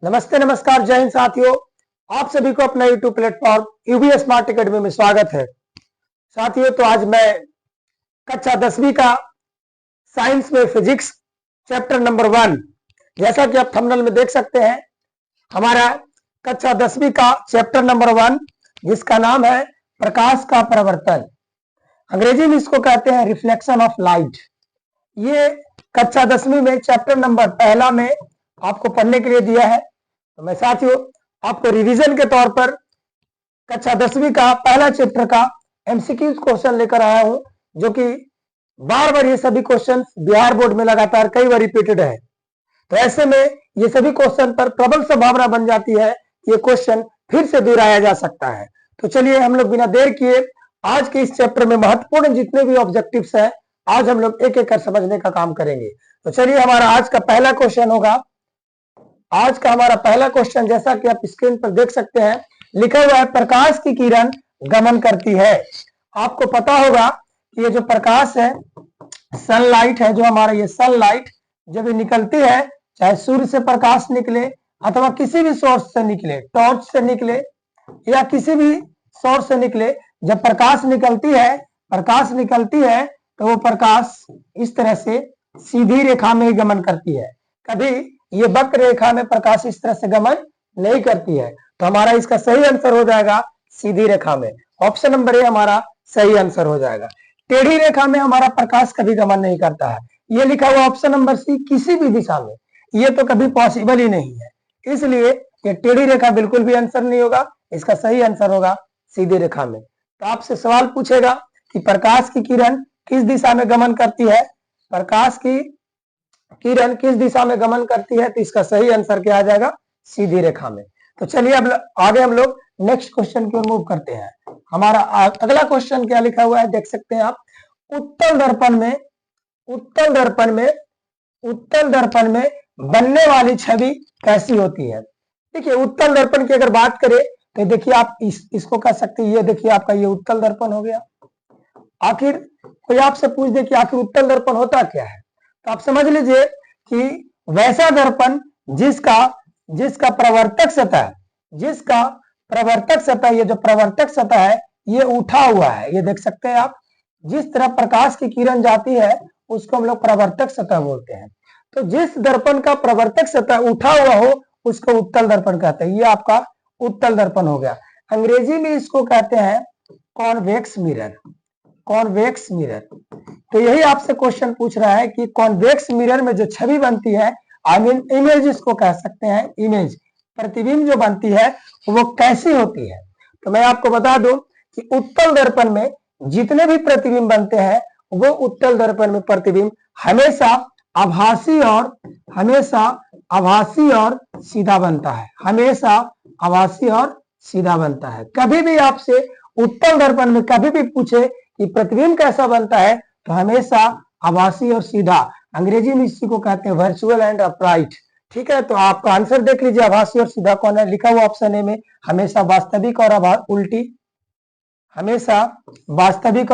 नमस्ते नमस्कार जय हिंद साथियों, आप सभी को अपना YouTube platform UBS smart academy में स्वागत है। साथियों, तो आज मैं कक्षा 10वीं का साइंस में फिजिक्स चैप्टर नंबर 1, जैसा कि आप थंबनेल में देख सकते हैं, हमारा कक्षा 10वीं का चैप्टर नंबर 1 जिसका नाम है प्रकाश का परावर्तन। अंग्रेजी में इसको कहते हैं रिफ्लेक्शन ऑफ लाइट। ये कक्षा 10वीं में चैप्टर नंबर पहला में आपको पढ़ने के लिए दिया है। तो मैं साथियों आपको रिवीजन के तौर पर कक्षा 10वीं का पहला चैप्टर का एमसीक्यूज क्वेश्चन लेकर आया हूं, जो कि बार बार ये सभी क्वेश्चन बिहार बोर्ड में लगातार कई बार रिपीटेड है। तो ऐसे में ये सभी क्वेश्चन पर प्रबल संभावना बन जाती है ये क्वेश्चन फिर से दोहराया जा सकता है। तो चलिए हम लोग बिना देर किए आज के इस चैप्टर में महत्वपूर्ण जितने भी ऑब्जेक्टिव्स हैं आज हम लोग एक एक कर समझने का काम करेंगे। तो चलिए हमारा आज का पहला क्वेश्चन होगा। आज का हमारा पहला क्वेश्चन, जैसा कि आप स्क्रीन पर देख सकते हैं, लिखा हुआ है प्रकाश की किरण गमन करती है। आपको पता होगा कि ये जो प्रकाश है, सनलाइट है, जो हमारा ये सनलाइट जब ये निकलती है, चाहे सूर्य से प्रकाश निकले अथवा किसी भी सोर्स से निकले, टॉर्च से निकले या किसी भी सोर्स से निकले, जब प्रकाश निकलती है तो वो प्रकाश इस तरह से सीधी रेखा में ही गमन करती है। कभी ये वक्र रेखा में प्रकाश इस तरह से गमन नहीं करती है। तो हमारा इसका सही आंसर हो जाएगा सीधी रेखा में। ऑप्शन नंबर ए हमारा सही आंसर हो जाएगा। टेढ़ी रेखा में हमारा प्रकाश कभी गमन नहीं करता है। ये लिखा हुआ ऑप्शन नंबर सी, किसी भी दिशा में, ये तो कभी पॉसिबल ही नहीं है। इसलिए ये टेढ़ी रेखा बिल्कुल भी आंसर नहीं होगा। इसका सही आंसर होगा सीधी रेखा में। तो आपसे सवाल पूछेगा कि प्रकाश की किरण किस दिशा में गमन करती है, प्रकाश की किरण किस दिशा में गमन करती है, तो इसका सही आंसर क्या आ जाएगा, सीधी रेखा में। तो चलिए अब आगे हम लोग नेक्स्ट क्वेश्चन की ओर मूव करते हैं। हमारा अगला क्वेश्चन क्या लिखा हुआ है, देख सकते हैं आप। उत्तल दर्पण में बनने वाली छवि कैसी होती है। देखिए, उत्तल दर्पण की अगर बात करें तो देखिए आप इसको कह सकते हैं, ये देखिए आपका ये उत्तल दर्पण हो गया। आखिर कोई आपसे पूछ दे कि आखिर उत्तल दर्पण होता क्या है, तो आप समझ लीजिए कि वैसा दर्पण जिसका प्रवर्तक सतह, ये जो प्रवर्तक सतह है ये उठा हुआ है। ये देख सकते हैं आप, जिस तरह प्रकाश की किरण जाती है उसको हम लोग प्रवर्तक सतह बोलते हैं। तो जिस दर्पण का प्रवर्तक सतह उठा हुआ हो उसको उत्तल दर्पण कहते हैं। ये आपका उत्तल दर्पण हो गया। अंग्रेजी में इसको कहते हैं कॉन्वेक्स मिरर। तो यही आपसे क्वेश्चन पूछ रहा है कि कॉन्वेक्स मिरर में जो छवि बनती है, आई मीन इमेज इसको कह सकते हैं, इमेज प्रतिबिंब जो बनती है वो कैसी होती है। तो मैं आपको बता दूं कि उत्तल दर्पण में जितने भी प्रतिबिंब बनते हैं वो उत्तल दर्पण में प्रतिबिंब हमेशा आभासी और सीधा बनता है। कभी भी आपसे उत्तल दर्पण में कभी भी पूछे कि प्रतिबिंब कैसा बनता है तो हमेशा आभासी और सीधा। अंग्रेजी में इसी को कहते हैं वर्चुअल एंड अपराइट। ठीक है, तो आपका आंसर देख लीजिए, आभासी और सीधा कौन है। लिखा हुआ ऑप्शन ए में हमेशा वास्तविक और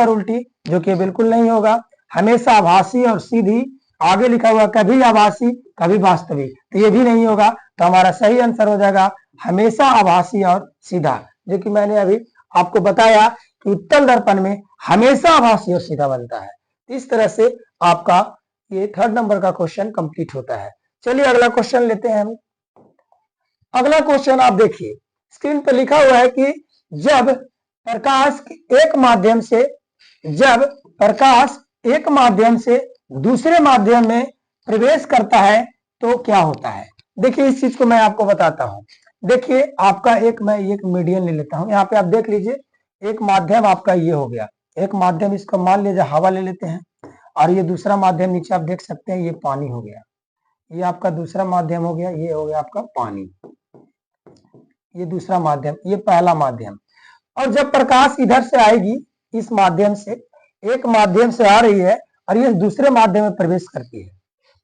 उल्टी, जो कि बिल्कुल नहीं होगा। हमेशा आभासी और सीधी, आगे लिखा हुआ कभी आभासी कभी वास्तविक, तो ये भी नहीं होगा। तो हमारा सही आंसर हो जाएगा हमेशा आभासी और सीधा, जो कि मैंने अभी आपको बताया कि उत्तल दर्पण में हमेशा आभासी और सीधा बनता है। इस तरह से आपका ये 3rd नंबर का क्वेश्चन कंप्लीट होता है। चलिए अगला क्वेश्चन लेते हैं हम। अगला क्वेश्चन आप देखिए, स्क्रीन पर लिखा हुआ है कि जब प्रकाश एक माध्यम से दूसरे माध्यम में प्रवेश करता है तो क्या होता है। देखिए, इस चीज को मैं आपको बताता हूं। देखिए, आपका मैं एक मीडियम ले लेता हूं। यहाँ पे आप देख लीजिए, एक माध्यम आपका ये हो गया, एक माध्यम, इसको मान लीजिए हवा ले लेते हैं, और ये दूसरा माध्यम नीचे आप देख सकते हैं ये पानी हो गया। ये आपका दूसरा माध्यम हो गया, ये हो गया आपका पानी। ये दूसरा माध्यम, ये पहला माध्यम। और जब प्रकाश इधर से आएगी, इस माध्यम से, एक माध्यम से आ रही है और ये दूसरे माध्यम में प्रवेश करती है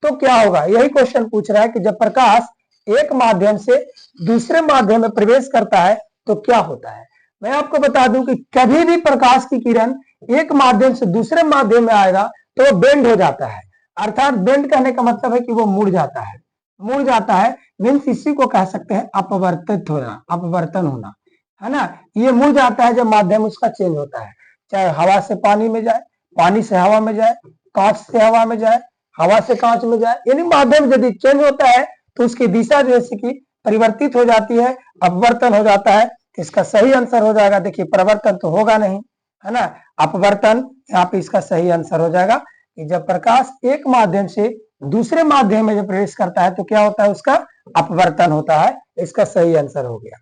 तो क्या होगा। यही क्वेश्चन पूछ रहा है कि जब प्रकाश एक माध्यम से दूसरे माध्यम में प्रवेश करता है तो क्या होता है। मैं आपको बता दूं कि कभी भी प्रकाश की किरण एक माध्यम से दूसरे माध्यम में आएगा तो वो बेंड हो जाता है। अर्थात बेंड कहने का मतलब है कि वो मुड़ जाता है। मुड़ जाता है, मीन्स इसी को कह सकते हैं अपवर्तित होना, अपवर्तन होना, है ना। ये मुड़ जाता है जब माध्यम उसका चेंज होता है, चाहे हवा से पानी में जाए, पानी से हवा में जाए, कांच से हवा में जाए, हवा से कांच में जाए, यानी माध्यम यदि चेंज होता है तो उसकी दिशा जैसे कि परिवर्तित हो जाती है, अपवर्तन हो जाता है। तो इसका सही आंसर हो जाएगा, देखिए परिवर्तन तो होगा नहीं, है ना, अपवर्तन यहाँ पे इसका सही आंसर हो जाएगा कि जब प्रकाश एक माध्यम से दूसरे माध्यम में जब प्रवेश करता है तो क्या होता है, उसका अपवर्तन होता है। इसका सही आंसर हो गया।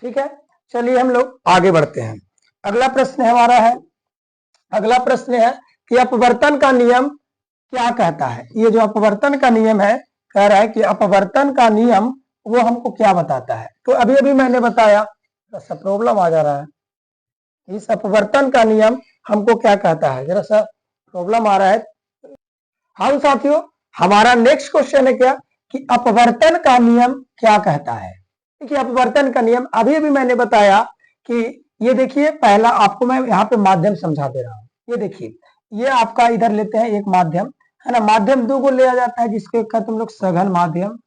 ठीक है, चलिए हम लोग आगे बढ़ते हैं। अगला प्रश्न हमारा है, अगला प्रश्न है कि अपवर्तन का नियम क्या कहता है। ये जो अपवर्तन का नियम है, कह रहा है कि अपवर्तन का नियम वो हमको क्या बताता है। तो अभी अभी मैंने बताया, जरा सा प्रॉब्लम आ जा रहा है, इस अपवर्तन का नियम हमको क्या कहता है, जरा सा प्रॉब्लम आ रहा है। हाँ साथियों, हमारा नेक्स्ट क्वेश्चन है क्या कि अपवर्तन का नियम क्या कहता है। देखिए अपवर्तन का नियम अभी अभी मैंने बताया कि ये देखिए, पहला आपको मैं यहाँ पे माध्यम समझा दे रहा हूँ। ये देखिए, ये आपका इधर लेते हैं एक माध्यम, है ना, माध्यम दो को लिया जाता है जिसको एक कहते हम लोग सघन माध्यम,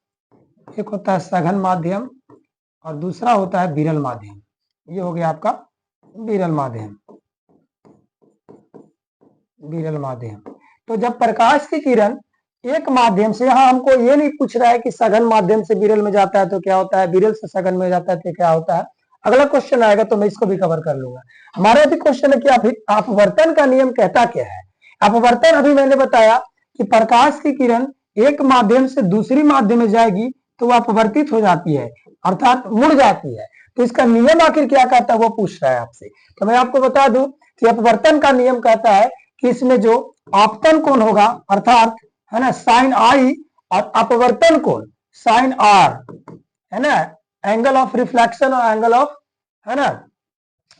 एक होता है सघन माध्यम और दूसरा होता है विरल माध्यम। ये हो गया आपका विरल माध्यम, विरल माध्यम। तो जब प्रकाश की किरण एक माध्यम से, यहाँ हमको ये नहीं पूछ रहा है कि सघन माध्यम से विरल में जाता है तो क्या होता है, विरल से सघन में जाता है तो क्या होता है। अगला क्वेश्चन आएगा तो मैं इसको भी कवर कर लूंगा। हमारा अभी क्वेश्चन है कि अपवर्तन का नियम कहता क्या है। अपवर्तन अभी मैंने बताया कि प्रकाश की किरण एक माध्यम से दूसरी माध्यम में जाएगी तो वह अपवर्तित हो जाती है, अर्थात मुड़ जाती है। तो इसका नियम आखिर क्या कहता है वो पूछ रहा है आपसे। तो मैं आपको बता दूं कि अपवर्तन का नियम कहता है कि इसमें जो आपतन कोण होगा, अर्थात है ना साइन आई, और अपवर्तन कोण साइन आर, है ना, एंगल ऑफ रिफ्लेक्शन और एंगल ऑफ, है ना,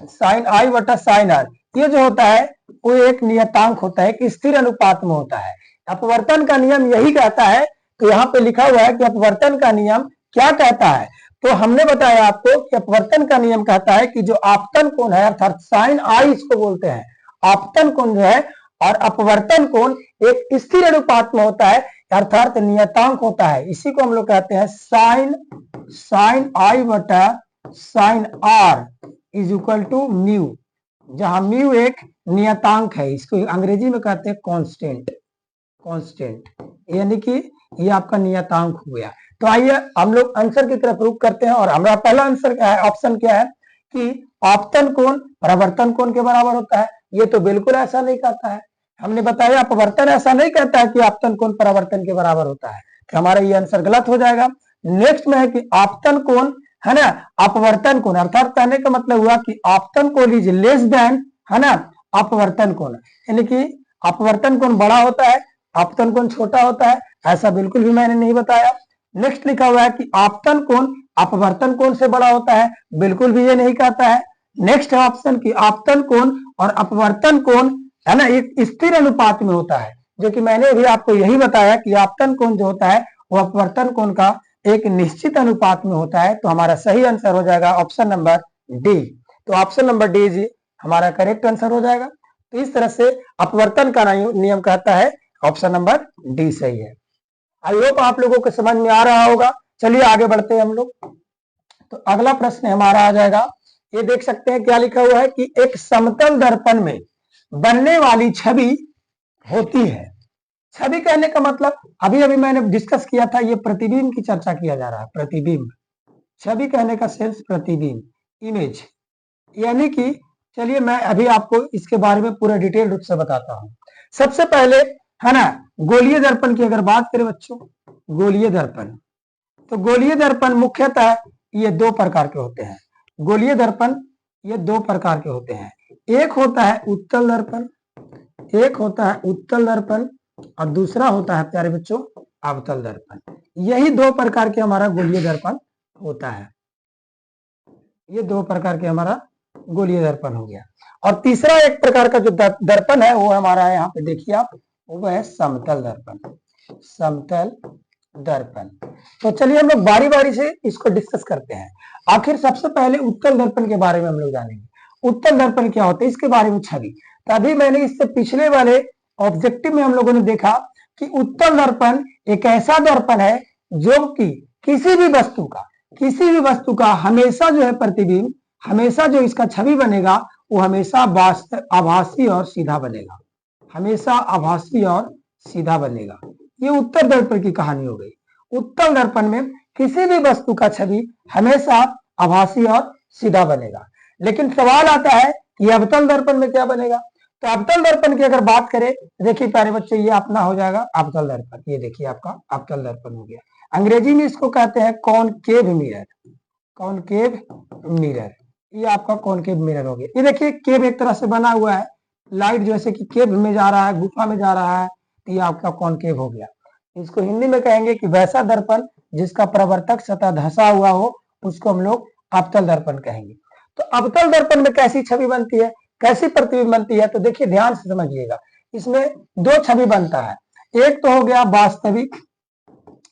साइन आई बटा साइन आर, ये जो होता है वो एक नियतांक होता है, एक स्थिर अनुपात में होता है। अपवर्तन का नियम यही कहता है। तो यहाँ पे लिखा हुआ है कि अपवर्तन का नियम क्या कहता है। तो हमने बताया आपको कि अपवर्तन का नियम कहता है कि जो आपतन कोण है, अर्थात साइन आई इसको बोलते हैं, आपतन कोण जो है, और अपवर्तन कोण एक स्थिर अनुपात में होता है, अर्थात नियतांक होता है। इसी को हम लोग कहते हैं साइन आई बटा sine r is equal to mu, जहां म्यू एक नियतांक है, इसको अंग्रेजी में कहते हैं कांस्टेंट, कांस्टेंट, यानी कि ये आपका नियतांक हो गया। तो आइए हम लोग आंसर की तरफ रुख करते हैं। और हमारा पहला आंसर क्या है, ऑप्शन क्या है कि आपतन कोण परावर्तन कोण के बराबर होता है। ये तो बिल्कुल ऐसा नहीं कहता है, हमने बताया अपवर्तन ऐसा नहीं कहता है कि आपतन कोण परावर्तन के बराबर होता है, कि हमारा ये आंसर गलत हो जाएगा। नेक्स्ट में है कि आपतन कोण, है ना, अपवर्तन कोण, अर्थात कहने का मतलब हुआ कि आपतन कोण इज लेस देन, है ना, अपवर्तन कोण, यानी कि अपवर्तन कोण बड़ा होता है, आपतन कोण छोटा होता है, ऐसा बिल्कुल भी मैंने नहीं बताया। नेक्स्ट लिखा हुआ है कि आपतन कोण अपवर्तन कोण से बड़ा होता है, बिल्कुल भी ये नहीं कहता है। नेक्स्ट है ऑप्शन की आपतन कोण और अपवर्तन कोण, है ना, एक स्थिर अनुपात में होता है, जो कि मैंने भी आपको यही बताया कि आपतन कोण जो होता है वो अपवर्तन कोण का एक निश्चित अनुपात में होता है। तो हमारा सही आंसर हो जाएगा ऑप्शन नंबर डी। तो ऑप्शन नंबर डी जी हमारा करेक्ट आंसर हो जाएगा। तो इस तरह से अपवर्तन का नियम कहता है ऑप्शन नंबर डी सही है। आई होप आप लोगों को समझ में आ रहा होगा। चलिए आगे बढ़ते हैं हम लोग। तो अगला प्रश्न हमारा आ जाएगा, ये देख सकते हैं क्या लिखा हुआ है कि एक समतल दर्पण में बनने वाली छवि होती है। छवि कहने का मतलब अभी अभी मैंने डिस्कस किया था, ये प्रतिबिंब की चर्चा किया जा रहा है, प्रतिबिंब। छवि कहने का सेंस प्रतिबिंब, इमेज, यानी कि चलिए मैं अभी आपको इसके बारे में पूरा डिटेल रूप से बताता हूं। सबसे पहले, है ना, गोलीय दर्पण की अगर बात करें बच्चों, गोलीय दर्पण, तो गोलीय दर्पण मुख्यतः ये दो प्रकार के होते हैं। गोलीय दर्पण ये दो प्रकार के होते हैं, एक होता है उत्तल दर्पण, एक होता है उत्तल दर्पण, और दूसरा होता है प्यारे बच्चों अवतल दर्पण। यही दो प्रकार के हमारा गोलीय दर्पण होता है, ये दो प्रकार के हमारा गोलीय दर्पण हो गया। और तीसरा एक प्रकार का जो दर्पण है वो हमारा यहाँ पे देखिए आप, वो है समतल दर्पण, समतल दर्पण। तो चलिए हम लोग बारी बारी से इसको डिस्कस करते हैं। आखिर सबसे पहले उत्तल दर्पण के बारे में हम लोग जानेंगे। उत्तल दर्पण क्या होता है, इसके बारे में छवि। तो अभी मैंने इससे पिछले वाले ऑब्जेक्टिव में हम लोगों ने देखा कि उत्तल दर्पण एक ऐसा दर्पण है जो कि किसी भी वस्तु का हमेशा जो है प्रतिबिंब, हमेशा जो इसका छवि बनेगा वो हमेशा आभासी और सीधा बनेगा, हमेशा आभासी और सीधा बनेगा। ये उत्तल दर्पण की कहानी हो गई। उत्तल दर्पण में किसी भी वस्तु का छवि हमेशा आभासी और सीधा बनेगा। लेकिन सवाल आता है कि अवतल दर्पण में क्या बनेगा। तो अवतल दर्पण की अगर बात करें, देखिए प्यारे बच्चे, ये अपना हो जाएगा अवतल दर्पण। ये देखिए आपका अवतल दर्पण हो गया। अंग्रेजी में इसको कहते हैं कॉनकेव मिरर, कॉनकेव मिरर। ये आपका कॉनकेव मिरर हो गया। ये देखिए केव एक तरह से बना हुआ है, लाइट जैसे कि केव में जा रहा है, गुफा में जा रहा है, तो ये आपका कॉनकेव हो गया। इसको हिंदी में कहेंगे कि वैसा दर्पण जिसका प्रवर्तक सतह धंसा हुआ हो, उसको हम लोग अवतल दर्पण कहेंगे। तो अवतल दर्पण में कैसी छवि बनती है, कैसी प्रतिबिंब बनती है, तो देखिए ध्यान से समझिएगा। इसमें दो छवि बनता है, एक तो हो गया वास्तविक,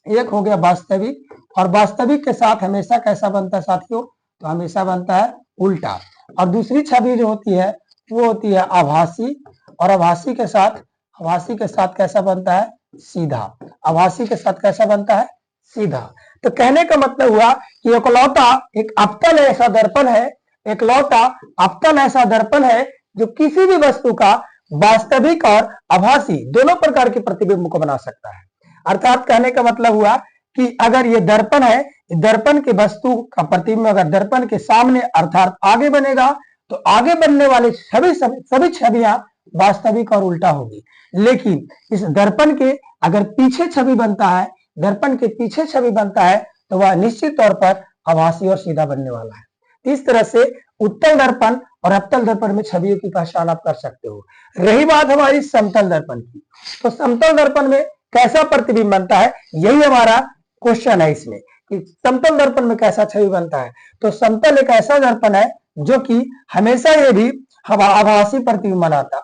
एक हो गया वास्तविक, और वास्तविक के साथ हमेशा कैसा बनता है साथियों, तो हमेशा बनता है उल्टा। और दूसरी छवि जो होती है वो होती है आभासी, और आभासी के साथ कैसा बनता है, सीधा। आभासी के साथ कैसा बनता है, सीधा। तो कहने का मतलब हुआ कि एकलौता एक अवतल ऐसा दर्पण है, एकलौता अवतल ऐसा दर्पण है जो किसी भी वस्तु का वास्तविक और आभासी दोनों प्रकार के प्रतिबिंब को बना सकता है। अर्थात कहने का मतलब हुआ कि अगर ये दर्पण है, दर्पण के वस्तु का प्रतिबिंब अगर दर्पण के सामने अर्थात आगे बनेगा, तो आगे बनने वाले सभी छवियां वास्तविक और उल्टा होगी। लेकिन इस दर्पण के अगर पीछे छवि बनता है, दर्पण के पीछे छवि बनता है, तो वह निश्चित तौर पर आभासी और सीधा बनने वाला है। इस तरह से उत्तल दर्पण और अवतल दर्पण में छवियों की पहचान आप कर सकते हो। रही बात हमारी समतल दर्पण की, तो समतल दर्पण में कैसा प्रतिबिंब बनता है, यही हमारा क्वेश्चन है इसमें कि समतल दर्पण में कैसा छवि बनता है। तो समतल एक ऐसा दर्पण है जो कि हमेशा ये भी आभासी प्रतिबिंब बनाता है,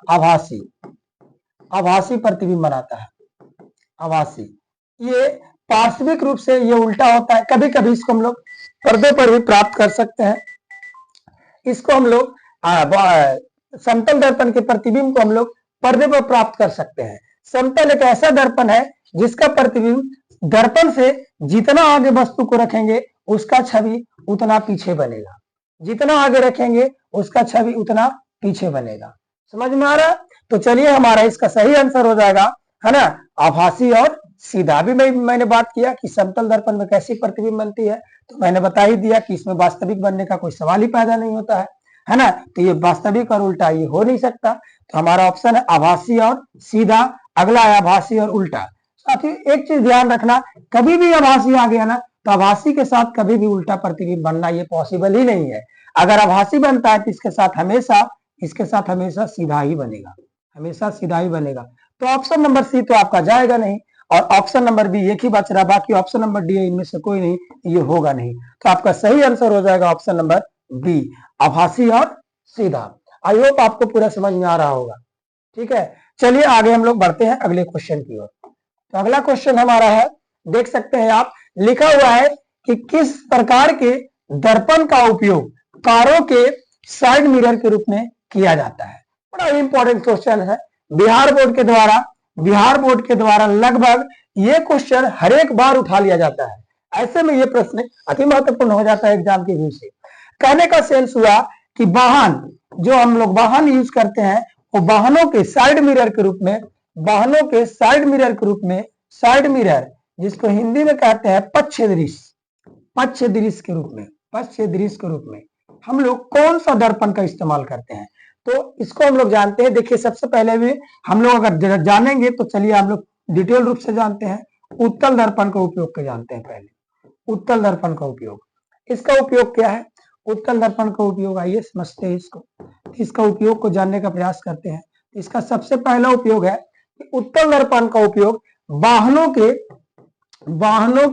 आभासी प्रतिबिंब बनाता है, आभासी। ये पार्श्विक रूप से ये उल्टा होता है, कभी कभी इसको हम लोग पर्दे पर भी प्राप्त कर सकते हैं। इसको हम लोग समतल दर्पण के प्रतिबिंब को हम लोग पर्दे पर प्राप्त कर सकते हैं। समतल एक ऐसा दर्पण है जिसका प्रतिबिंब दर्पण से जितना आगे वस्तु को रखेंगे उसका छवि उतना पीछे बनेगा, जितना आगे रखेंगे उसका छवि उतना पीछे बनेगा। समझ में आ रहा है? तो चलिए हमारा इसका सही आंसर हो जाएगा, है ना, आभासी और सीधा। भी मैंने बात किया कि समतल दर्पण में कैसी प्रतिबिंब बनती है, तो मैंने बता ही दिया कि इसमें वास्तविक बनने का कोई सवाल ही पैदा नहीं होता है ना। तो ये वास्तविक और उल्टा ये हो नहीं सकता। तो हमारा ऑप्शन है आभासी और सीधा। अगला है आभासी और उल्टा। साथ ही एक चीज ध्यान रखना, कभी भी आभासी आ गया ना, तो आभासी के साथ कभी भी उल्टा प्रतिबिंब बनना ये पॉसिबल ही नहीं है। अगर आभासी बनता है तो इसके साथ हमेशा सीधा ही बनेगा, हमेशा सीधा ही बनेगा। तो ऑप्शन नंबर सी तो आपका जाएगा नहीं, और ऑप्शन नंबर बी एक ही बच रहा, बाकी ऑप्शन नंबर डी इनमें से कोई नहीं, ये होगा नहीं। तो आपका सही आंसर हो जाएगा ऑप्शन नंबर बी, आभासी और सीधा। आई होप आपको पूरा समझ में आ रहा होगा। ठीक है, चलिए आगे हम लोग बढ़ते हैं अगले क्वेश्चन की ओर। तो अगला क्वेश्चन हमारा है, देख सकते हैं आप, लिखा हुआ है कि किस प्रकार के दर्पण का उपयोग कारों के साइड मिरर के रूप में किया जाता है। बड़ा इंपॉर्टेंट क्वेश्चन है। बिहार बोर्ड के द्वारा लगभग ये क्वेश्चन हर एक बार उठा लिया जाता है। ऐसे में ये प्रश्न अति महत्वपूर्ण हो जाता है एग्जाम के व्यू से। कहने का सेंस हुआ कि वाहन, जो हम लोग वाहन यूज करते हैं, वो वाहनों के साइड मिरर के रूप में, साइड मिरर जिसको हिंदी में कहते हैं पश्च दृश्य के रूप में हम लोग कौन सा दर्पण का इस्तेमाल करते हैं, तो इसको हम लोग जानते हैं। देखिए सबसे पहले भी हम लोग अगर जानेंगे तो चलिए हम लोग डिटेल रूप से जानते हैं। उत्तल दर्पण का उपयोग के जानते हैं। पहले उत्तल दर्पण का उपयोग, इसका उपयोग क्या है, उत्तल दर्पण का उपयोग आइए समझते हैं इसको। इसका उपयोग को जानने का प्रयास करते हैं। इसका सबसे पहला उपयोग है कि उत्तल दर्पण का उपयोग वाहनों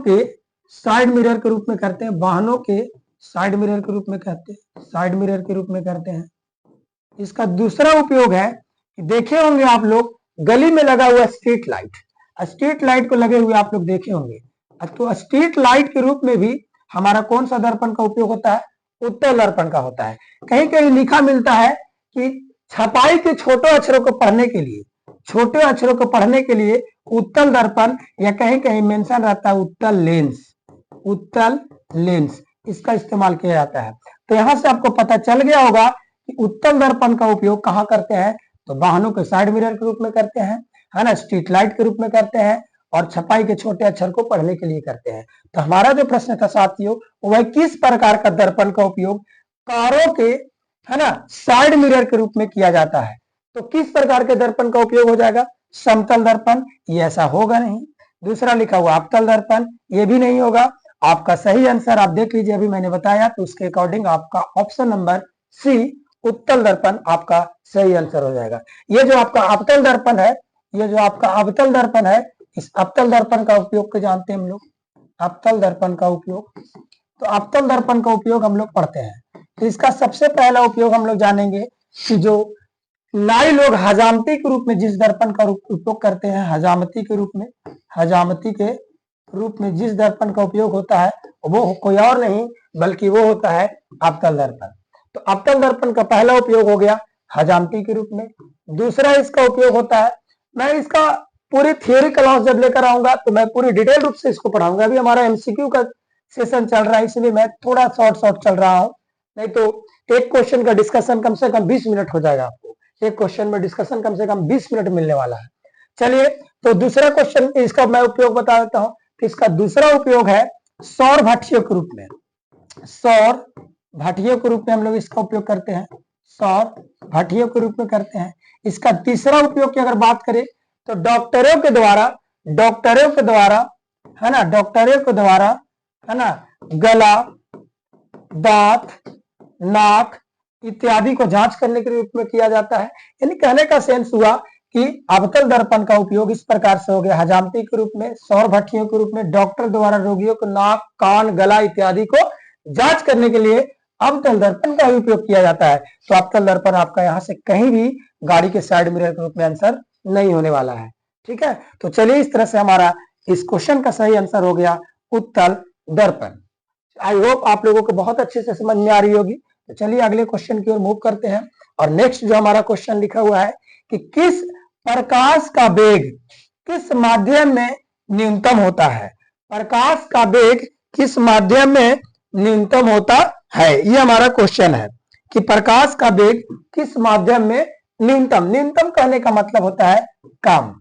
के साइड मिरर के रूप में करते हैं, वाहनों के साइड मिरर के रूप में करते हैं। इसका दूसरा उपयोग है कि देखे होंगे आप लोग गली में लगा हुआ स्ट्रीट लाइट को लगे हुए आप लोग देखे होंगे। तो स्ट्रीट लाइट के रूप में भी हमारा कौन सा दर्पण का उपयोग होता है, उत्तल दर्पण का होता है। कहीं कहीं लिखा मिलता है कि छपाई के छोटे अक्षरों को पढ़ने के लिए उत्तल दर्पण, या कहीं कहीं मेंशन रहता है उत्तल लेंस, उत्तल लेंस इसका इस्तेमाल किया जाता है। तो यहां से आपको पता चल गया होगा कि उत्तल दर्पण का उपयोग कहां करते हैं, तो वाहनों के साइड मिरर के रूप में करते हैं, है ना, स्ट्रीट लाइट के रूप में करते हैं, और छपाई के छोटे अक्षर को पढ़ने के लिए करते हैं। तो हमारा जो प्रश्न था साथियों, वह किस प्रकार का दर्पण का उपयोग कारों के, है ना, साइड मिरर के रूप में किया जाता है। तो किस प्रकार के दर्पण का उपयोग हो जाएगा, समतल दर्पण, ये ऐसा होगा नहीं। दूसरा लिखा हुआ अवतल दर्पण, ये भी नहीं होगा। आपका सही आंसर आप देख लीजिए, अभी मैंने बताया, तो उसके अकॉर्डिंग आपका ऑप्शन नंबर सी उत्तल दर्पण आपका सही आंसर हो जाएगा। ये जो आपका अवतल दर्पण है, ये जो आपका अवतल दर्पण है, इस अवतल दर्पण का उपयोग को जानते हैं हम लोग, अवतल दर्पण का उपयोग। तो अवतल दर्पण का उपयोग हम लोग पढ़ते हैं। तो इसका सबसे पहला उपयोग हम लोग जानेंगे कि जो नाई लोग हजामती के रूप में जिस दर्पण का उपयोग करते हैं, हजामती के रूप में, हजामती के रूप में जिस दर्पण का उपयोग होता है, वो कोई और नहीं बल्कि वो होता है अवतल दर्पण। तो अवतल दर्पण का पहला उपयोग हो गया हजामती के रूप में। दूसरा इसका उपयोग होता है, मैं इसका पूरी थियोरी क्लास जब लेकर आऊंगा तो मैं पूरी डिटेल रूप से इसको पढ़ाऊंगा। अभी हमारा एमसीक्यू का सेशन चल रहा है, इसलिए मैं थोड़ा शॉर्ट चल रहा हूं, नहीं तो एक क्वेश्चन का डिस्कशन कम से कम 20 मिनट हो जाएगा। आपको एक क्वेश्चन में डिस्कशन कम से कम 20 मिनट मिलने वाला है। चलिए, तो दूसरा क्वेश्चन इसका मैं उपयोग बता देता हूं। तो इसका दूसरा उपयोग है सौर भट्टियों के रूप में, सौर भट्टियों के रूप में हम लोग इसका उपयोग करते हैं, सौर भट्टियों के रूप में करते हैं। इसका तीसरा उपयोग की अगर बात करें तो डॉक्टरों के द्वारा, है ना, डॉक्टरों के द्वारा, है ना, गला, दांत, नाक इत्यादि को जांच करने के रूप में किया जाता है। यानी कहने का सेंस हुआ कि अवतल दर्पण का उपयोग इस प्रकार से हो गया, हजामती के रूप में, सौर भट्टियों के रूप में, डॉक्टर द्वारा रोगियों को नाक, कान, गला इत्यादि को जांच करने के लिए अवतल दर्पण का उपयोग किया जाता है। तो अवतल दर्पण आपका यहाँ से कहीं भी गाड़ी के साइड मिरर के रूप में आंसर नहीं होने वाला है। ठीक है, तो चलिए इस तरह से हमारा इस क्वेश्चन का सही आंसर हो गया उत्तल दर्पण। आई होप आप लोगों को बहुत अच्छे से समझ में आ रही होगी। तो चलिए अगले क्वेश्चन की ओर मूव करते हैं। और नेक्स्ट जो हमारा क्वेश्चन लिखा हुआ है कि किस प्रकाश का वेग किस माध्यम में न्यूनतम होता है, प्रकाश का वेग किस माध्यम में न्यूनतम होता है, ये हमारा क्वेश्चन है कि प्रकाश का वेग किस माध्यम में न्यूनतम, न्यूनतम कहने का मतलब होता है कम,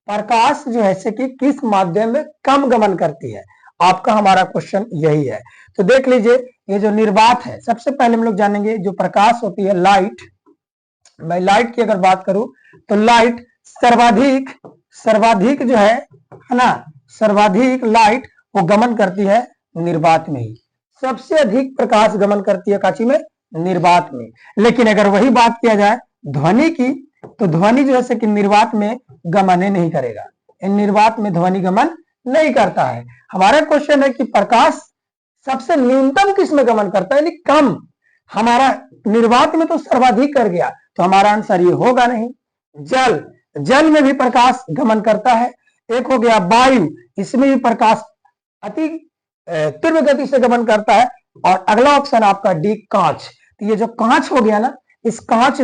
प्रकाश जो है कि किस माध्यम में कम गमन करती है, आपका हमारा क्वेश्चन यही है। तो देख लीजिए, ये जो निर्वात है, सबसे पहले हम लोग जानेंगे जो प्रकाश होती है लाइट। मैं लाइट की अगर बात करूं तो लाइट सर्वाधिक जो है ना, सर्वाधिक लाइट वो गमन करती है निर्वात में ही, सबसे अधिक प्रकाश गमन करती है काची में, निर्वात में। लेकिन अगर वही बात किया जाए ध्वनि की, तो ध्वनि जो है कि निर्वात में गमन नहीं करेगा, निर्वात में ध्वनि गमन नहीं करता है। हमारा क्वेश्चन है कि प्रकाश सबसे न्यूनतम किस में गमन करता है, यानी कम। हमारा निर्वात में तो सर्वाधिक कर गया, तो हमारा आंसर ये होगा नहीं। जल में भी प्रकाश गमन करता है। एक हो गया वायु, इसमें भी प्रकाश अति तीव्र गति से गमन करता है। और अगला ऑप्शन आपका डी कांच। तो ये जो कांच हो गया ना, इस कांच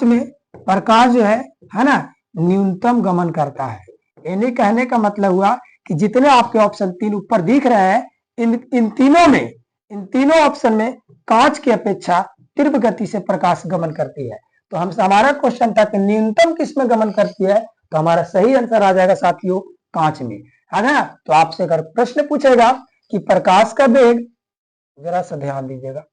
में प्रकाश जो है ना, न्यूनतम गमन करता है। यानी कहने का मतलब हुआ कि जितने आपके ऑप्शन 3 ऊपर दिख रहे हैं, इन तीनों ऑप्शन में कांच की अपेक्षा तीव्र गति से प्रकाश गमन करती है। तो हमसे हमारा क्वेश्चन था कि न्यूनतम किस में गमन करती है, तो हमारा सही आंसर आ जाएगा साथियों कांच में, है ना। तो आपसे अगर प्रश्न पूछेगा कि प्रकाश का वेग, जरा सा ध्यान दीजिएगा,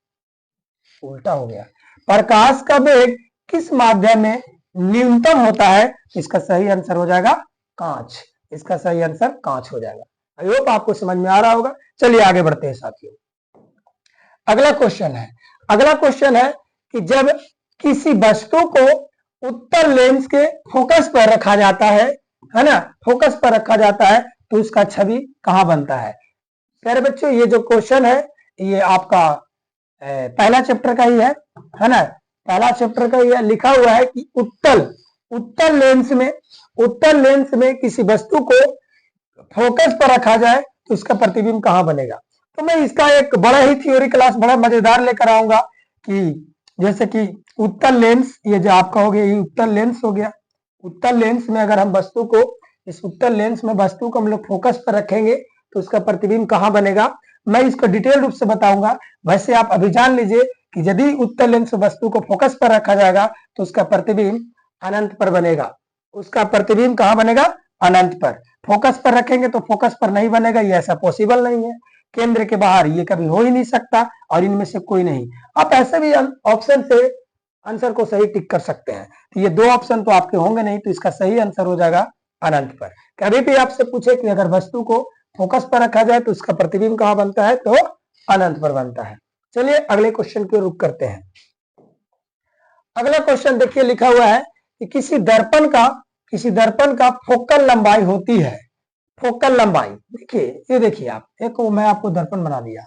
उल्टा हो गया, प्रकाश का वेग किस माध्यम में न्यूनतम होता है, इसका सही आंसर हो जाएगा कांच, इसका सही आंसर कांच हो जाएगा। आई होप आपको समझ में आ रहा होगा। चलिए आगे बढ़ते हैं साथियों। अगला क्वेश्चन है कि जब किसी वस्तु को उत्तल लेंस के फोकस पर रखा जाता है ना, फोकस पर रखा जाता है, तो उसका छवि कहां बनता है। प्यारे बच्चों, ये जो क्वेश्चन है ये आपका पहला चैप्टर का ही है ना, पहला चैप्टर का ये लिखा हुआ है कि उत्तल लेंस में किसी वस्तु को फोकस पर रखा जाए तो इसका प्रतिबिंब कहां बनेगा। तो मैं इसका एक बड़ा ही थ्योरी क्लास बड़ा मजेदार लेकर आऊंगा कि जैसे कि उत्तल लेंस, ये जो आपका हो गया, ये उत्तल लेंस हो गया, उत्तल लेंस में अगर हम वस्तु को, इस उत्तल लेंस में वस्तु को हम लोग फोकस पर रखेंगे तो उसका प्रतिबिंब कहाँ बनेगा, मैं इसको डिटेल रूप से बताऊंगा। वैसे आप अभी जान लीजिए कि यदि उत्तल लेंस वस्तु को फोकस पर रखा जाएगा तो उसका प्रतिबिंब अनंत पर बनेगा। उसका प्रतिबिंब कहाँ बनेगा, अनंत पर। फोकस पर रखेंगे तो फोकस पर नहीं बनेगा, ये ऐसा पॉसिबल नहीं है। केंद्र के बाहर ये कभी हो ही नहीं सकता और इनमें से कोई नहीं। आप ऐसे भी ऑप्शन से आंसर को सही टिक कर सकते हैं। तो ये दो ऑप्शन तो आपके होंगे नहीं, तो इसका सही आंसर हो जाएगा अनंत पर। कभी भी आपसे पूछे कि अगर वस्तु को फोकस पर रखा जाए तो उसका प्रतिबिंब कहाँ बनता है, तो अनंत पर बनता है। चलिए अगले क्वेश्चन की ओर रुख करते हैं। अगला क्वेश्चन देखिए, लिखा हुआ है कि किसी दर्पण का फोकल लंबाई होती है। फोकल लंबाई देखिए, ये देखिए आप, एक मैं आपको दर्पण बना दिया,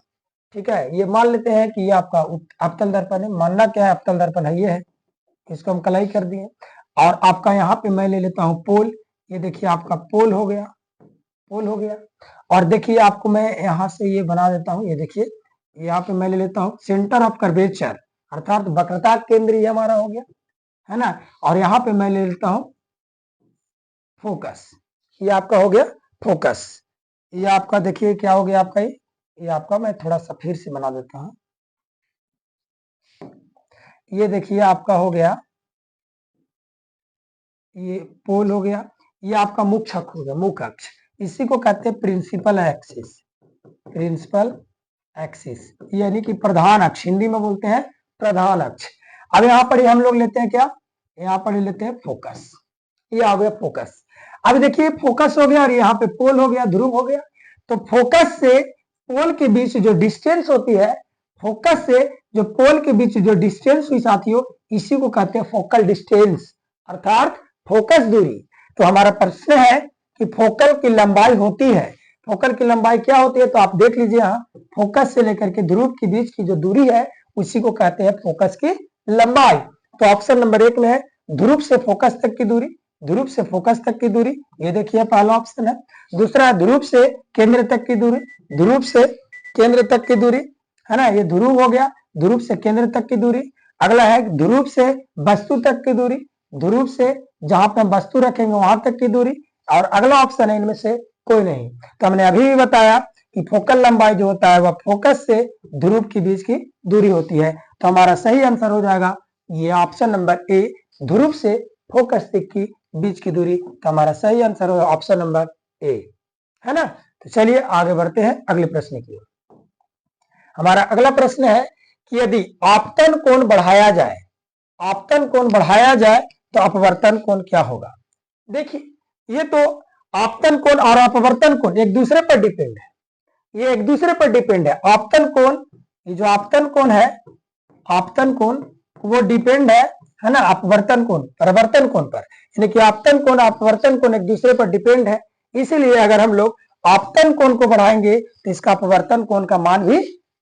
ठीक है। ये मान लेते हैं कि ये आपका अवतल दर्पण है। मानना क्या है, अवतल दर्पण है, ये है। इसको हम कलाई कर दिए और आपका यहाँ पे मैं ले लेता हूँ पोल। ये देखिए आपका पोल हो गया, पोल हो गया। और देखिए आपको मैं यहाँ से ये बना देता हूँ, ये देखिए यहाँ पे मैं ले लेता हूँ सेंटर ऑफ कर्वेचर, अर्थात वक्रता केंद्र ये हमारा हो गया, है ना। और यहाँ पे मैं ले लेता हूँ फोकस, ये आपका हो गया फोकस। ये आपका देखिए क्या हो गया आपका, ये आपका मैं थोड़ा सा फिर से बना देता हूँ। ये देखिए आपका हो गया, ये पोल हो गया। ये आपका मुख्य अक्ष हो गया, मुख्य अक्ष। इसी को कहते हैं प्रिंसिपल एक्सिस, प्रिंसिपल एक्सिस यानी कि प्रधान अक्ष, हिंदी में बोलते हैं प्रधान अक्ष। अब यहाँ पर हम लोग लेते हैं क्या, यहाँ पर लेते हैं फोकस। ये आ गया फोकस। अब देखिए फोकस हो गया और यहाँ पे पोल हो गया, ध्रुव हो गया। तो फोकस से पोल के बीच जो डिस्टेंस होती है, फोकस से जो पोल के बीच जो डिस्टेंस हुई साथियों, इसी को कहते हैं फोकल डिस्टेंस, अर्थात फोकस दूरी। तो हमारा प्रश्न है कि फोकल की लंबाई होती है, फोकल की लंबाई क्या होती है, तो आप देख लीजिए यहाँ फोकस से लेकर के ध्रुव के बीच की जो दूरी है उसी को कहते हैं फोकस की लंबाई। तो ऑप्शन नंबर 1 में है ध्रुव से फोकस तक की दूरी, ध्रुव से फोकस तक की दूरी, ये देखिए पहला ऑप्शन है। दूसरा है ध्रुव से केंद्र तक की दूरी, ध्रुव से केंद्र तक की दूरी, है ना, ये ध्रुव हो गया, ध्रुव से केंद्र तक की दूरी। अगला है ध्रुव से वस्तु तक की दूरी, ध्रुव से जहां पे हम वस्तु रखेंगे वहां तक की दूरी। और अगला ऑप्शन है इनमें से कोई नहीं। तो हमने अभी भी बताया कि फोकल लंबाई जो होता है वह फोकस से ध्रुव के बीच की दूरी होती है। तो हमारा सही आंसर हो जाएगा ये ऑप्शन नंबर ए, ध्रुव से फोकस तक की बीच की दूरी। तो हमारा सही आंसर होगा ऑप्शन नंबर ए, है ना। तो चलिए आगे बढ़ते हैं अगले प्रश्न की ओर। हमारा अगला प्रश्न है कि यदि आपतन कोण बढ़ाया जाए, आपतन कोण बढ़ाया जाए तो अपवर्तन कोण क्या होगा। देखिए ये तो आपतन कोण और अपवर्तन कोण एक दूसरे पर डिपेंड है, ये एक दूसरे पर डिपेंड है। आपतन कोण, ये जो आपतन कोण है, आपतन कोण वो डिपेंड है ना अपवर्तन कोण, परिवर्तन कोण पर। यानी कि आपतन कोण अपवर्तन कोण एक दूसरे पर डिपेंड है। इसीलिए अगर हम लोग आपतन कोण को बढ़ाएंगे तो इसका अपवर्तन कोण का मान भी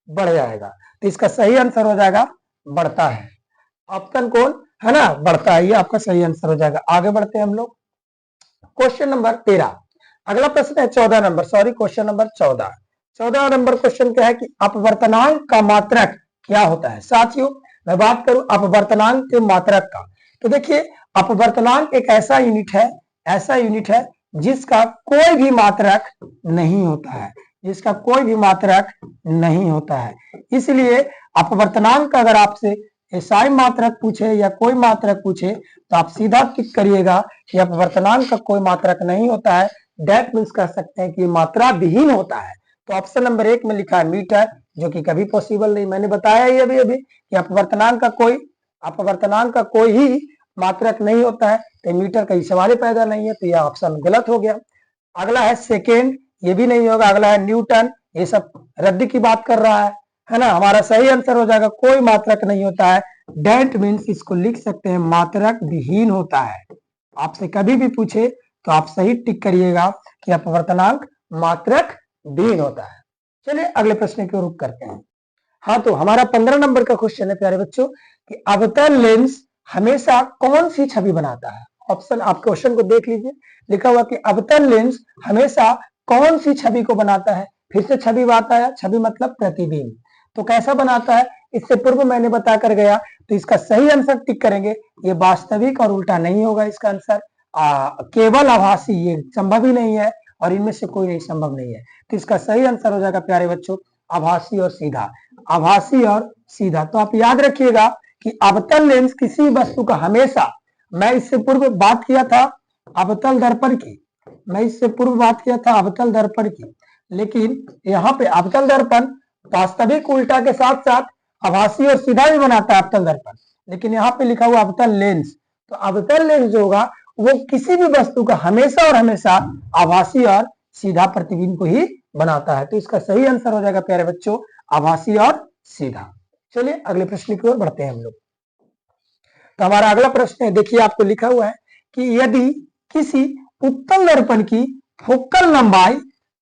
बढ़ जाएगा। तो इसका सही आंसर हो जाएगा बढ़ता है, आपतन कोण है ना बढ़ता है, ये आपका सही आंसर हो जाएगा। आगे बढ़ते हैं हम लोग क्वेश्चन नंबर 13। अगला प्रश्न है 14 number, sorry question number 14। 14 number question क्या है कि अपवर्तनांक का मात्रक क्या होता है। साथियों मैं बात करूं अपवर्तनांक के मात्रक का, तो देखिए अपवर्तनांक एक ऐसा यूनिट है, ऐसा यूनिट है जिसका कोई भी मात्रक नहीं होता है, जिसका कोई भी मात्रक नहीं होता है। इसलिए अपवर्तनांक का अगर आपसे एसआई मात्रक पूछे या कोई मात्रक पूछे तो आप सीधा टिक करिएगा कि अपवर्तनांक का कोई मात्रक नहीं होता है। दैट मीन्स कह सकते हैं कि मात्रा विहीन होता है। तो ऑप्शन नंबर 1 में लिखा है मीटर, जो कि कभी पॉसिबल नहीं। मैंने बताया ही अभी अभी कि अपवर्तनांक का कोई ही मात्रक नहीं होता है, तो मीटर का ही सवाल पैदा नहीं है, तो यह ऑप्शन गलत हो गया। अगला है सेकेंड, ये भी नहीं होगा। अगला है न्यूटन, ये सब रद्द की बात कर रहा है ना। हमारा सही आंसर हो जाएगा कोई मात्रक नहीं होता है। डेट मीन्स इसको लिख सकते हैं मात्रक विहीन होता है। आपसे कभी भी पूछे तो आप सही टिक करिएगा कि अपवर्तनांक मात्रक विहीन होता है। चलिए अगले प्रश्न की ओर रुख करते हैं। हाँ, तो हमारा 15 नंबर का क्वेश्चन है प्यारे बच्चों कि अवतल लेंस हमेशा कौन सी छवि बनाता है। ऑप्शन, आप क्वेश्चन को देख लीजिए, लिखा हुआ कि अवतल लेंस हमेशा कौन सी छवि को बनाता है। फिर से छवि आता है, छवि मतलब प्रतिबिंब। तो कैसा बनाता है, इससे पूर्व मैंने बता कर गया। तो इसका सही आंसर टिक करेंगे, ये वास्तविक और उल्टा नहीं होगा इसका आंसर। केवल आभासी, ये संभव ही नहीं है और इनमें से कोई नहीं संभव नहीं है। तो इसका सही आंसर हो जाएगा प्यारे बच्चों आभासी और सीधा, आभासी और सीधा। तो आप याद रखिएगा कि अवतल लेंस किसी वस्तु का हमेशा, मैं इससे पूर्व बात किया था अवतल दर्पण की, मैं इससे पूर्व बात किया था अवतल दर्पण की, लेकिन यहाँ पे अवतल दर्पण वास्तविक उल्टा के साथ साथ आभासी और सीधा भी बनाता है अवतल दर्पण, लेकिन यहाँ पे लिखा हुआ अवतल लेंस। तो अवतल लेंस जो होगा वो किसी भी वस्तु का हमेशा और हमेशा आभासी और सीधा प्रतिबिंब को ही बनाता है। तो इसका सही आंसर हो जाएगा प्यारे बच्चों आभासी और सीधा। चलिए अगले प्रश्न की ओर बढ़ते हैं हम लोग। तो हमारा अगला प्रश्न है, देखिए आपको लिखा हुआ है कि यदि किसी उत्तल दर्पण की फोकल लंबाई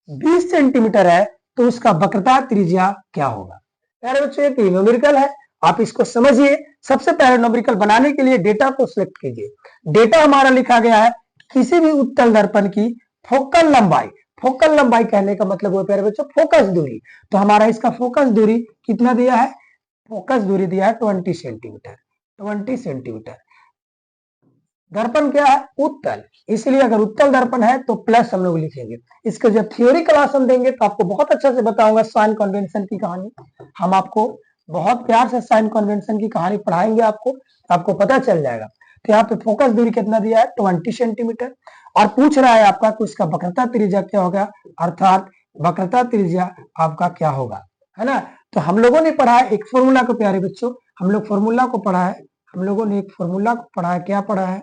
20 सेंटीमीटर है तो उसका वक्रता त्रिज्या क्या होगा। प्यारे बच्चों ये न्यूमेरिकल है, आप इसको समझिए। सबसे पहले न्यूमेरिकल बनाने के लिए डेटा को सिलेक्ट कीजिए। डेटा हमारा लिखा गया है किसी भी उत्तल दर्पण की फोकल लंबाई, फोकल लंबाई कहने का मतलब है प्यारे बच्चों फोकस दूरी। तो हमारा इसका फोकस दूरी कितना दिया है, फोकस दूरी दिया है 20 सेंटीमीटर, 20 सेंटीमीटर। दर्पण क्या है, उत्तल, इसलिए अगर उत्तल दर्पण है तो प्लस हम लोग लिखेंगे। इसके जब थ्योरी क्लास हम देंगे तो आपको बहुत अच्छा से बताऊंगा साइन कन्वेंशन की कहानी। हम आपको बहुत प्यार से साइन कन्वेंशन की कहानी पढ़ाएंगे, आपको पता चल जाएगा। तो यहाँ पे फोकस दूरी कितना दिया है 20 सेंटीमीटर और पूछ रहा है आपका कि उसका वक्रता त्रिज्या क्या होगा, अर्थात वक्रता त्रिज्या आपका क्या होगा, है ना। तो हम लोगों ने पढ़ा है एक फॉर्मूला को प्यारे बच्चों, हम लोग फॉर्मूला को पढ़ा है, हम लोगों ने एक फॉर्मूला को पढ़ा है। क्या पढ़ा है,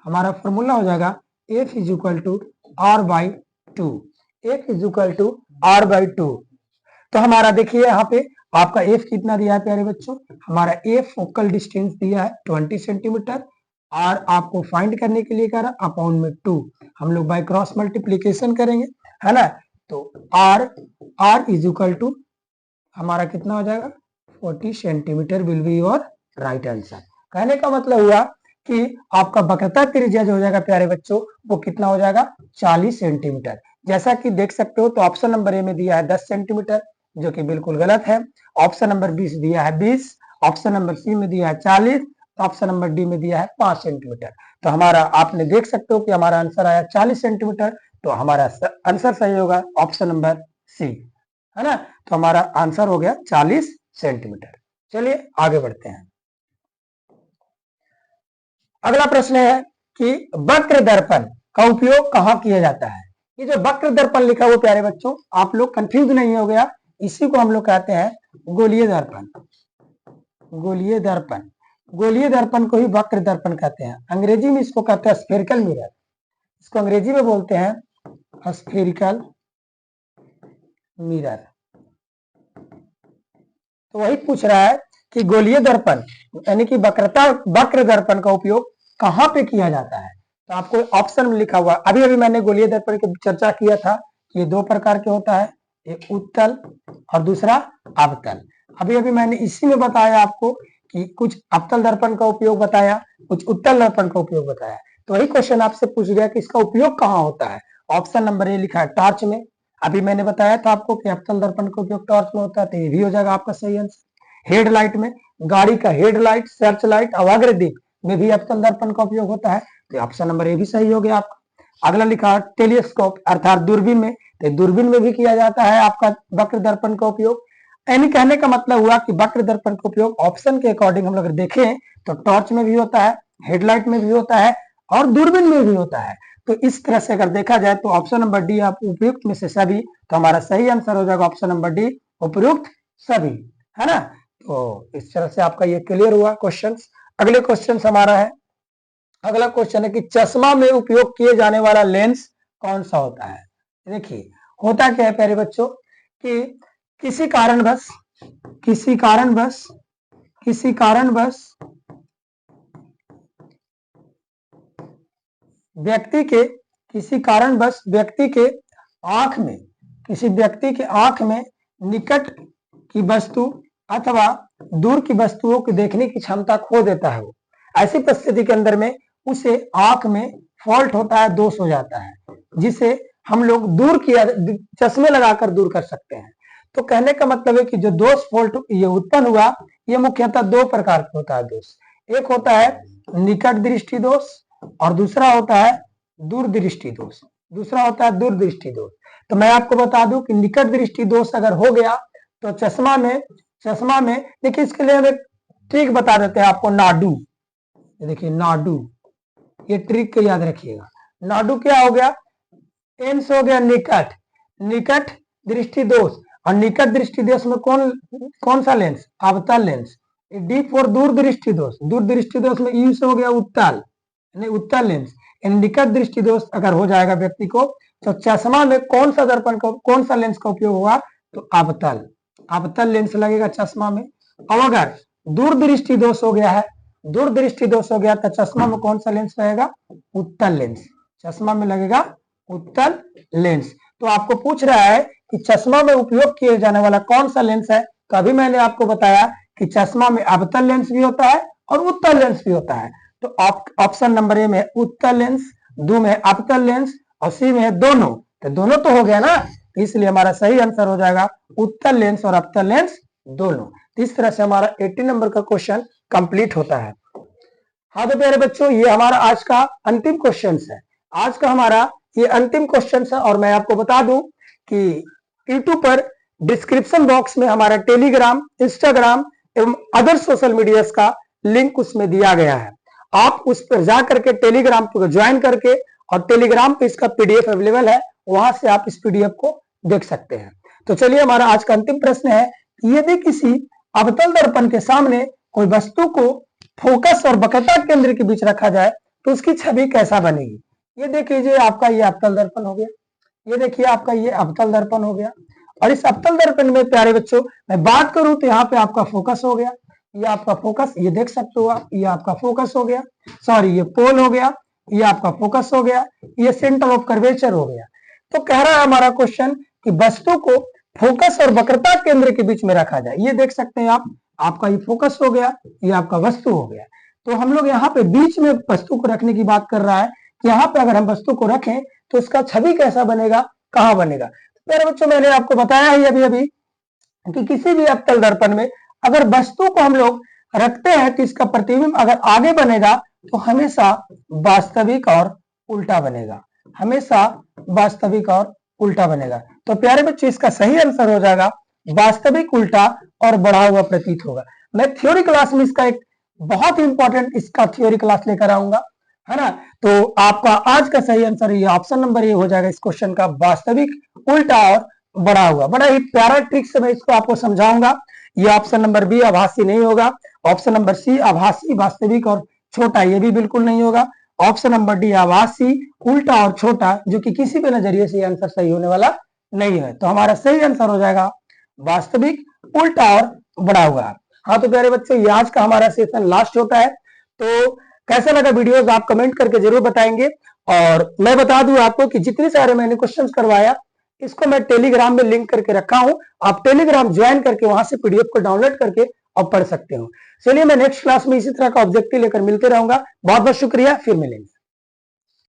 हमारा फॉर्मूला हो जाएगा F = R/2, F = R/2। तो हमारा देखिए यहाँ पे आपका F कितना दिया है प्यारे बच्चों, हमारा F फोकल डिस्टेंस दिया है 20 सेंटीमीटर, R आपको फाइंड करने के लिए कह रहा अपॉन में 2, हम लोग बाय क्रॉस मल्टीप्लीकेशन करेंगे, है ना। तो R = हमारा कितना हो जाएगा 40 centimetre will be your right answer. कहने का मतलब हुआ कि आपका वक्रता त्रिज्या जो हो जाएगा प्यारे बच्चों वो कितना हो जाएगा 40 सेंटीमीटर। जैसा कि देख सकते हो तो ऑप्शन नंबर ए में दिया है 10 सेंटीमीटर जो कि बिल्कुल गलत है। ऑप्शन नंबर 20 दिया है 20, ऑप्शन नंबर सी में दिया है 40, ऑप्शन नंबर डी में दिया है 5 सेंटीमीटर। तो हमारा आपने देख सकते हो कि हमारा आंसर आया 40 सेंटीमीटर, तो हमारा आंसर सही होगा ऑप्शन नंबर सी, है ना। तो हमारा आंसर हो गया 40 सेंटीमीटर। चलिए आगे बढ़ते हैं। अगला प्रश्न है कि वक्र दर्पण का उपयोग कहाँ किया जाता है। ये जो वक्र दर्पण लिखा हुआ प्यारे बच्चों आप लोग कंफ्यूज नहीं हो गया, इसी को हम लोग कहते हैं गोलीय दर्पण। गोलीय दर्पण, गोलीय दर्पण को ही वक्र दर्पण कहते हैं। अंग्रेजी में इसको कहते हैं स्फेरिकल मिरर, इसको अंग्रेजी में बोलते हैं स्फेरिकल मिरर। तो वही पूछ रहा है कि गोलीय दर्पण यानी कि वक्र दर्पण का उपयोग कहाँ पे किया जाता है। तो आपको ऑप्शन में लिखा हुआ, अभी अभी मैंने गोलीय दर्पण की चर्चा किया था कि ये दो प्रकार के होता है, एक उत्तल और दूसरा अवतल। अभी अभी मैंने इसी में बताया आपको कि कुछ अवतल दर्पण का उपयोग बताया, कुछ उत्तल दर्पण का उपयोग बताया। तो वही क्वेश्चन आपसे पूछ गया कि इसका उपयोग कहाँ होता है। ऑप्शन नंबर ए लिखा है टॉर्च में। अभी मैंने बताया था आपको कि अवतल दर्पण का उपयोग टॉर्च में होता है, तो ये भी हो जाएगा आपका सही आंसर। हेडलाइट में, गाड़ी का हेडलाइट, सर्च लाइट, अग्रदीप में भी अवतल दर्पण का उपयोग होता है, तो ऑप्शन नंबर ए भी सही हो गया आपका। अगला लिखा है टेलीस्कोप अर्थात दूरबीन में, तो दूरबीन में भी किया जाता है आपका वक्र दर्पण का उपयोग। यानी कहने का मतलब हुआ कि वक्र दर्पण का उपयोग ऑप्शन के अकॉर्डिंग हम लोग देखें तो टॉर्च में भी होता है, हेडलाइट में भी होता है और दूरबीन में भी होता है। तो इस तरह से अगर देखा जाए तो ऑप्शन नंबर डी आप उपयुक्त में से सभी, तो हमारा सही आंसर हो जाएगा ऑप्शन नंबर डी उपयुक्त सभी, है ना। तो इस तरह से आपका ये क्लियर हुआ क्वेश्चन। अगले क्वेश्चन हमारा है, अगला क्वेश्चन है कि चश्मा में उपयोग किए जाने वाला लेंस कौन सा होता है। देखिए होता क्या है प्यारे बच्चों कि किसी कारणवश व्यक्ति के आंख में निकट की वस्तु अथवा दूर की वस्तुओं को देखने की क्षमता खो देता है। वो ऐसी परिस्थिति के अंदर में उसे आंख में फॉल्ट होता है, दोष हो जाता है, जिसे हम लोग दूर किया चश्मे लगाकर दूर कर सकते हैं। तो कहने का मतलब है कि जो दोष फॉल्ट ये उत्पन्न हुआ ये मुख्यतः दो प्रकार का होता है दोष। एक होता है निकट दृष्टि दोष और दूसरा होता है दूरदृष्टि दोष। दूसरा होता है दूरदृष्टि दोष। तो मैं आपको बता दूं कि निकट दृष्टि दोष अगर हो गया तो चश्मा में देखिए, इसके लिए हम एक ट्रिक बता देते हैं आपको, नाडू। देखिए नाडू, ये ट्रिक को याद रखिएगा। नाडू क्या हो गया, एंस हो गया निकट, निकट दृष्टि दोष। और निकट दृष्टि दोष में कौन सा लेंस, अवतल लेंस। डी फॉर दूर दृष्टि दोष, दूर दृष्टि दोष में यू से हो गया उत्तल, उत्तल लेंस। निकट दृष्टि दोष अगर हो जाएगा व्यक्ति को तो चश्मा में कौन सा दर्पण का, कौन सा लेंस का उपयोग होगा, तो अवतल, अवतल लेंस लगेगा चश्मा में। अब अगर दूरदृष्टि दोष हो गया है, दूरदृष्टि दोष हो गया तो चश्मा में कौन सा लेंस रहेगा, उत्तल लेंस, चश्मा में लगेगा उत्तल लेंस। तो आपको पूछ रहा है कि चश्मा में उपयोग किए जाने वाला कौन सा लेंस है, तो अभी मैंने आपको बताया कि चश्मा में अवतल लेंस भी होता है और उत्तल लेंस भी होता है। तो ऑप्शन नंबर ए में उत्तल लेंस, दो में अवतल लेंस और सी में है दोनों। तो दोनों तो हो गया ना, इसलिए हमारा सही आंसर हो जाएगा उत्तल लेंस और अवतल लेंस दोनों। इस तरह से हमारा 80 नंबर का क्वेश्चन कंप्लीट होता है। हाँ तो प्यारे बच्चों, ये हमारा आज का अंतिम क्वेश्चन है, आज का हमारा ये अंतिम क्वेश्चन है। और मैं आपको बता दूं कि यूट्यूब पर डिस्क्रिप्शन बॉक्स में हमारा टेलीग्राम, इंस्टाग्राम एवं अदर सोशल मीडिया का लिंक उसमें दिया गया है। आप उस पर जाकर के टेलीग्राम को ज्वाइन करके, और टेलीग्राम पे इसका पीडीएफ अवेलेबल है, वहां से आप इस पीडीएफ को देख सकते हैं। तो चलिए, हमारा आज का अंतिम प्रश्न है, यदि किसी अवतल दर्पण के सामने कोई वस्तु को फोकस और वक्रता केंद्र के बीच रखा जाए तो उसकी छवि कैसा बनेगी। ये देख लीजिए, आपका ये अवतल दर्पण हो गया, ये देखिए आपका ये अवतल दर्पण हो गया। और इस अवतल दर्पण में प्यारे बच्चों मैं बात करूं तो यहाँ पे आपका फोकस हो गया, ये आपका फोकस, ये देख सकते हो आप, ये आपका फोकस हो गया, सॉरी ये पोल हो गया, ये आपका फोकस हो गया, ये सेंटर ऑफ कर्वेचर हो गया। तो कह रहा है हमारा क्वेश्चन कि वस्तु को फोकस और वक्रता केंद्र के बीच में रखा जाए। ये देख सकते हैं आप, आपका ये फोकस हो गया, ये आपका वस्तु हो गया। तो हम लोग यहाँ पे बीच में वस्तु को रखने की बात कर रहा है कि यहाँ पे अगर हम वस्तु को रखें तो उसका छवि कैसा बनेगा, कहाँ बनेगा। तो मेरे बच्चों, मैंने आपको बताया है अभी अभी कि किसी भी अवतल दर्पण में अगर वस्तु को हम लोग रखते हैं तो इसका प्रतिबिंब अगर आगे बनेगा तो हमेशा वास्तविक और उल्टा बनेगा, हमेशा वास्तविक और उल्टा बनेगा। तो प्यारे बच्चों, इसका सही आंसर हो जाएगा वास्तविक उल्टा और बढ़ा हुआ प्रतीत होगा। मैं थ्योरी क्लास में इसका एक बहुत ही इंपॉर्टेंट इसका थ्योरी क्लास लेकर आऊंगा, है ना। तो आपका आज का सही आंसर ये ऑप्शन नंबर ये हो जाएगा इस क्वेश्चन का, वास्तविक उल्टा और बढ़ा हुआ। बड़ा ही प्यारा ट्रिक से मैं इसको आपको समझाऊंगा। ये ऑप्शन नंबर बी आभासी नहीं होगा, ऑप्शन नंबर सी आभासी वास्तविक और छोटा, ये भी बिल्कुल नहीं होगा। ऑप्शन नंबर डी आभासी उल्टा और छोटा, जो कि किसी भी नजरिए से आंसर सही होने वाला नहीं है। तो हमारा सही आंसर हो जाएगा वास्तविक उल्टा और बढ़ा हुआ। हाँ तो प्यारे बच्चों, ये आज का हमारा सेशन लास्ट होता है। तो कैसा लगा वीडियोस आप कमेंट करके जरूर बताएंगे। और मैं बता दूं आपको कि जितने सारे मैंने क्वेश्चंस करवाया, इसको मैं टेलीग्राम में लिंक करके रखा हूं, आप टेलीग्राम ज्वाइन करके वहां से पीडीएफ को डाउनलोड करके और पढ़ सकते हो। चलिए, मैं नेक्स्ट क्लास में इसी तरह का ऑब्जेक्टिव लेकर मिलते रहूंगा। बहुत बहुत शुक्रिया, फिर मिलेंगे।